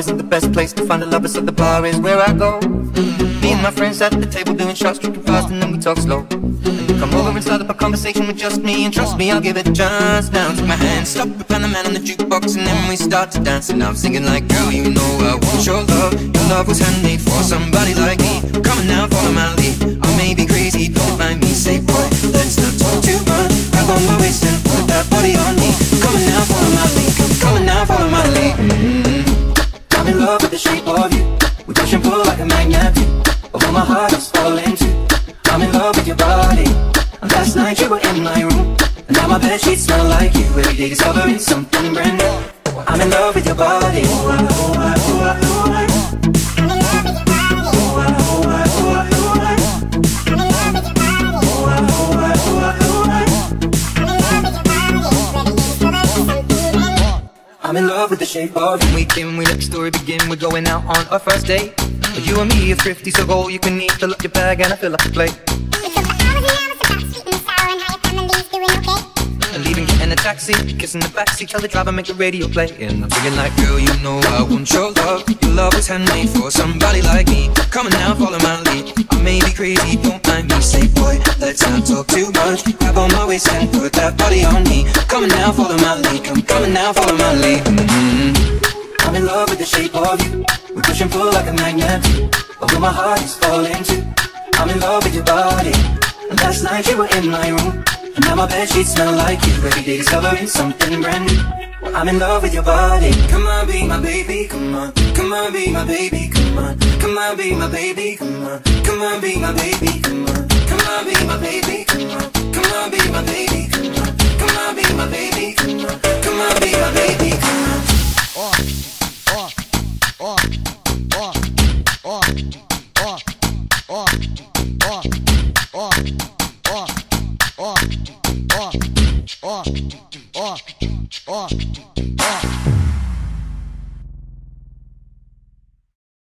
isn't the best place to find a lover, so the bar is where I go. Me and my friends at the table doing shots, drinking fast, and then we talk slow. And you come over and start up a conversation with just me, and trust me, I'll give it a chance. Now take my hand, stop it, find the man on the jukebox, and then we start to dance. And I'm singing like, girl, you know I want your love. Your love was handmade for somebody like me. Come on now, follow my lead. I may be crazy, don't mind me. Say, boy, let's not talk too much. Grab on my waist and put that body on me. Come on now, follow my lead. Come on now, follow my lead. I'm in love with the shape of you. We push and pull like a magnet do. Although my heart is falling too. I'm in love with your body. And last night you were in my room, and now my bedsheets smell like you. Every day discovering something brand new. I'm in love with your body. I'm in love with the shape of you. We let the story begin. We're going out on our first date. You and me are thrifty, so go you can eat. Fill up your bag and I fill up the plate. And leaving, getting a taxi, kissing the backseat, tell the driver make the radio play. And I'm feeling like, girl, you know I want your love. Your love was handmade for somebody like me. Come on now, follow my lead. I may be crazy, don't mind me. Say, boy, let's not talk too much. Grab on my waist and put that body on me. Come on now, follow my lead. Come on now, follow my lead. I'm in love with the shape of you. We push and pull like a magnet do. Although my heart is falling too. I'm in love with your body. And last night you were in my room, and now my bedsheets smell like you. Every day discovering something brand new. I'm in love with your body. Come on, be my baby, come on. Come on, be my baby, come on. Come on, be my baby, come on. Come on, be my baby, come on. Come on, be my baby, come on. Come on, be my baby, come on. Come on, be my baby, come on. Come on, be my baby, come on.